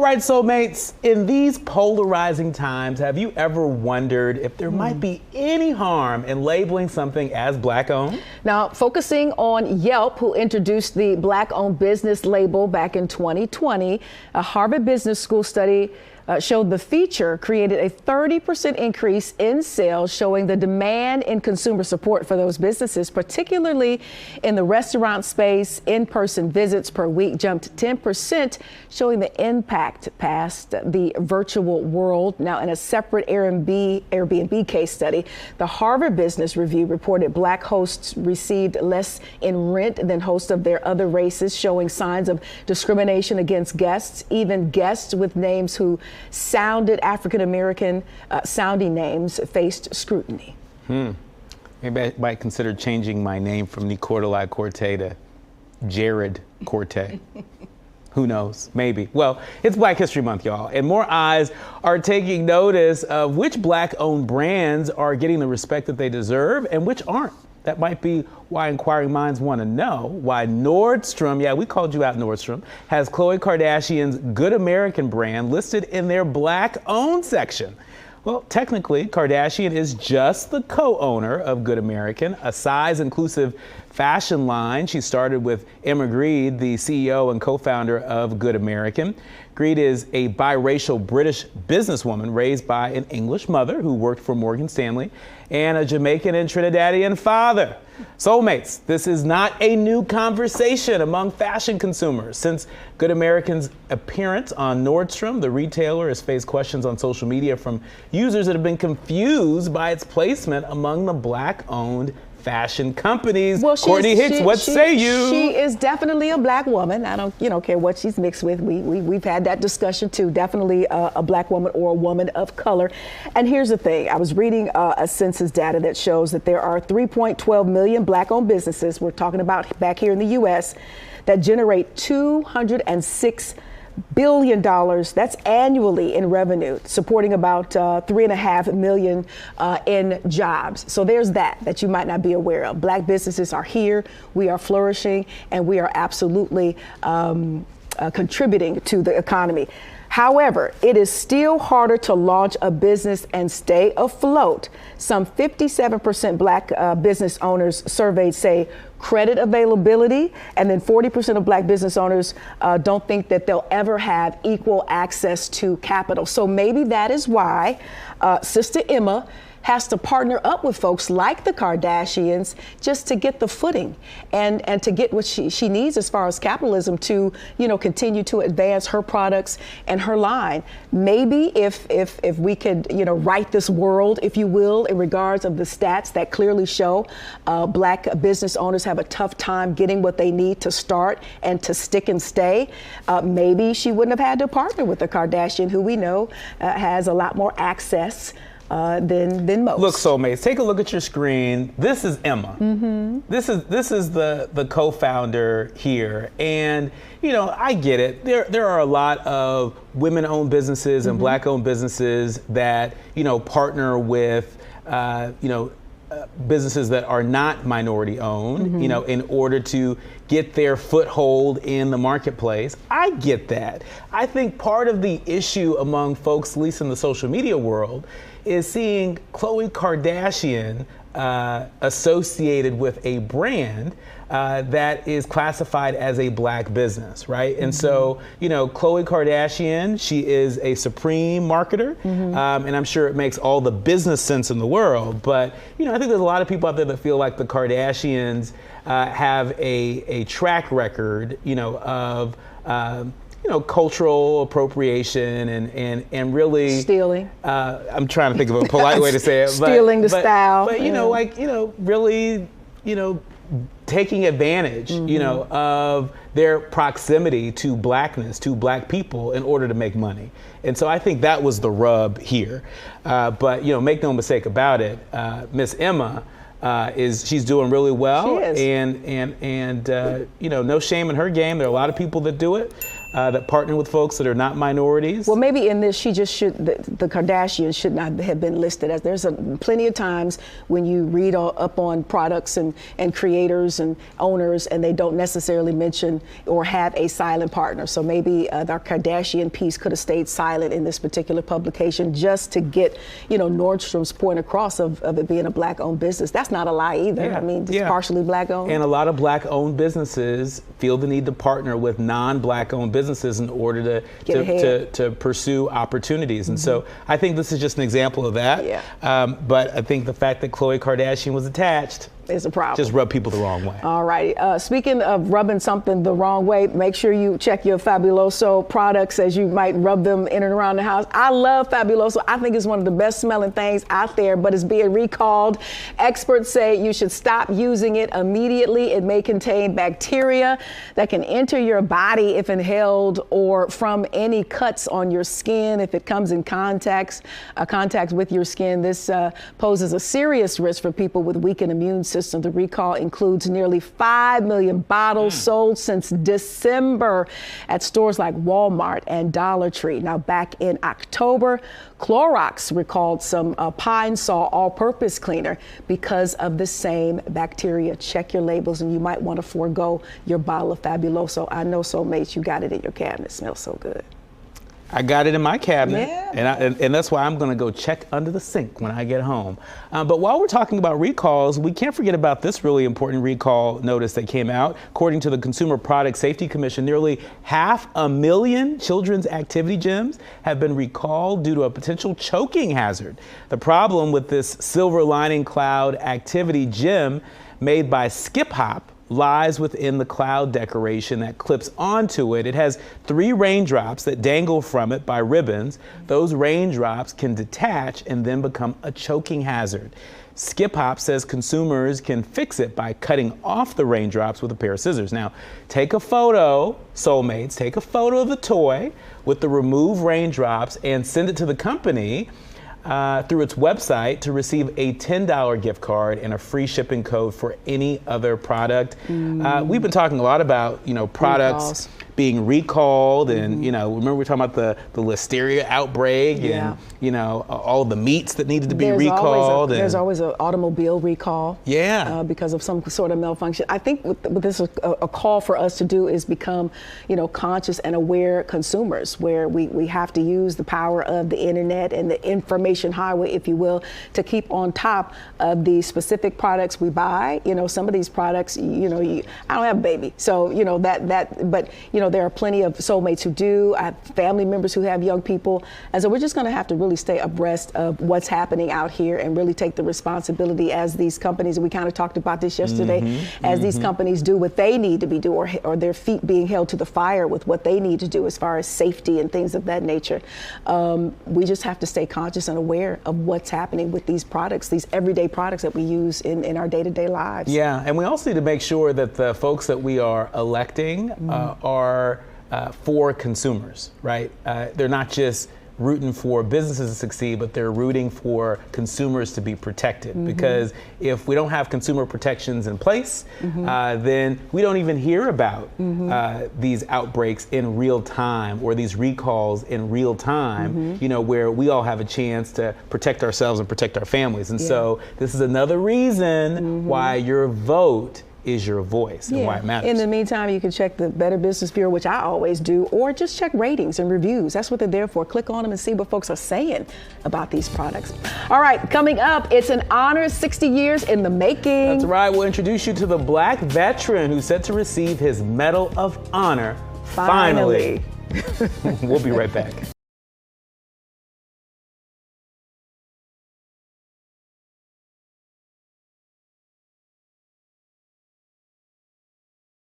right, soulmates, in these polarizing times, have you ever wondered if there might be any harm in labeling something as Black-owned? Now, focusing on Yelp, who introduced the Black-owned business label back in 2020, a Harvard Business School study showed the feature created a 30% increase in sales, showing the demand in consumer support for those businesses, particularly in the restaurant space. In-person visits per week jumped 10%, showing the impact past the virtual world. Now, in a separate Airbnb case study, the Harvard Business Review reported Black hosts received less in rent than hosts of their other races, showing signs of discrimination against guests, even guests with names who sounded African-American sounding names faced scrutiny. Maybe I might consider changing my name from Nicordelai Corte to Jared Corte. Who knows? Maybe. Well, it's Black History Month, y'all, and more eyes are taking notice of which Black-owned brands are getting the respect that they deserve and which aren't. That might be why inquiring minds want to know why Nordstrom, yeah, we called you out, Nordstrom, has Khloe Kardashian's Good American brand listed in their Black-owned section. Well, technically, Kardashian is just the co-owner of Good American, a size-inclusive fashion line. She started with Emma Grede, the CEO and co-founder of Good American. Grede is a biracial British businesswoman raised by an English mother who worked for Morgan Stanley and a Jamaican and Trinidadian father. Soulmates, this is not a new conversation among fashion consumers. Since Good American's appearance on Nordstrom, the retailer has faced questions on social media from users that have been confused by its placement among the Black-owned fashion companies. Well, Courtney Hicks, what say you? She is definitely a Black woman. I don't care what she's mixed with. We've had that discussion too. Definitely a Black woman or a woman of color. And here's the thing. I was reading a census data that shows that there are 3.12 million Black-owned businesses. We're talking about back here in the U.S. that generate $206 billion. That's annually in revenue, supporting about 3.5 million in jobs. So there's that you might not be aware of. Black businesses are here, we are flourishing, and we are absolutely contributing to the economy. However, it is still harder to launch a business and stay afloat. Some 57% Black business owners surveyed say credit availability, and then 40% of Black business owners don't think that they'll ever have equal access to capital. So maybe that is why Sister Emma has to partner up with folks like the Kardashians just to get the footing and to get what she needs as far as capitalism to, continue to advance her products and her line. Maybe if we could, right this world, if you will, in regards of the stats that clearly show Black business owners have a tough time getting what they need to start and to stick and stay, maybe she wouldn't have had to partner with the Kardashian, who we know has a lot more access than most. Look, soulmates, take a look at your screen. This is Emma. This is the co-founder here, and I get it. There are a lot of women-owned businesses and Black-owned businesses that partner with businesses that are not minority-owned, in order to get their foothold in the marketplace. I get that. I think part of the issue among folks, at least in the social media world, is seeing Khloe Kardashian associated with a brand that is classified as a Black business, right? And so, Khloe Kardashian, she is a supreme marketer, and I'm sure it makes all the business sense in the world. But, I think there's a lot of people out there that feel like the Kardashians have a track record, of cultural appropriation and really stealing. I'm trying to think of a polite way to say it. Stealing the style. But really, taking advantage, of their proximity to Blackness, to Black people in order to make money. And so I think that was the rub here. But make no mistake about it, Miss Emma, she's doing really well. She is. And no shame in her game. There are a lot of people that do it. that partner with folks that are not minorities. Well, maybe in this, she just should, the Kardashians should not have been listed, as there's plenty of times when you read up on products and creators and owners, and they don't necessarily mention or have a silent partner. So maybe the Kardashian piece could have stayed silent in this particular publication, just to get, Nordstrom's point across of it being a black-owned business. That's not a lie either. Yeah. I mean, it's partially black-owned. And a lot of black-owned businesses feel the need to partner with non-black-owned businesses in order to pursue opportunities. And so I think this is just an example of that. Yeah. But I think the fact that Khloe Kardashian was attached is a problem. Just rub people the wrong way. All right. Speaking of rubbing something the wrong way, make sure you check your Fabuloso products as you might rub them in and around the house. I love Fabuloso. I think it's one of the best smelling things out there, but it's being recalled. Experts say you should stop using it immediately. It may contain bacteria that can enter your body if inhaled or from any cuts on your skin. If it comes in contact with your skin, this poses a serious risk for people with weakened immune system. The recall includes nearly 5 million bottles sold since December at stores like Walmart and Dollar Tree. Now, back in October, Clorox recalled some Pine Sol all-purpose cleaner because of the same bacteria. Check your labels, and you might want to forego your bottle of Fabuloso. I know, soulmates, you got it in your cabinet. It smells so good. I got it in my cabinet, yeah. and that's why I'm going to go check under the sink when I get home. But while we're talking about recalls, we can't forget about this really important recall notice that came out. According to the Consumer Product Safety Commission, nearly 500,000 children's activity gyms have been recalled due to a potential choking hazard. The problem with this silver lining cloud activity gym made by Skip Hop lies within the cloud decoration that clips onto it. It has 3 raindrops that dangle from it by ribbons. Those raindrops can detach and then become a choking hazard. Skip Hop says consumers can fix it by cutting off the raindrops with a pair of scissors. Now, take a photo, soulmates, take a photo of the toy with the removed raindrops and send it to the company through its website to receive a $10 gift card and a free shipping code for any other product. We've been talking a lot about, products being recalled, and remember we were talking about the listeria outbreak, and all the meats that needed to be recalled. There's always an automobile recall. Yeah. Because of some sort of malfunction. I think what this is a call for us to do is become, conscious and aware consumers, where we have to use the power of the internet and the information highway, if you will, to keep on top of the specific products we buy. Some of these products, I don't have a baby, so but there are plenty of soulmates who do. I have family members who have young people, and so we're just going to have to really stay abreast of what's happening out here and really take the responsibility as these companies. We kind of talked about this yesterday. These companies do what they need to be doing, or their feet being held to the fire with what they need to do as far as safety and things of that nature. We just have to stay conscious and aware of what's happening with these products, these everyday products that we use in our day-to-day lives. Yeah, and we also need to make sure that the folks that we are electing are for consumers, right? They're not just rooting for businesses to succeed, but they're rooting for consumers to be protected. Because if we don't have consumer protections in place, then we don't even hear about these outbreaks in real time, or these recalls in real time, where we all have a chance to protect ourselves and protect our families. And so this is another reason why your vote is your voice and why it matters. In the meantime, you can check the Better Business Bureau, which I always do, or just check ratings and reviews. That's what they're there for. Click on them and see what folks are saying about these products. All right, coming up, it's an honor, 60 years in the making. That's right. We'll introduce you to the Black veteran who's set to receive his Medal of Honor finally. Finally. We'll be right back.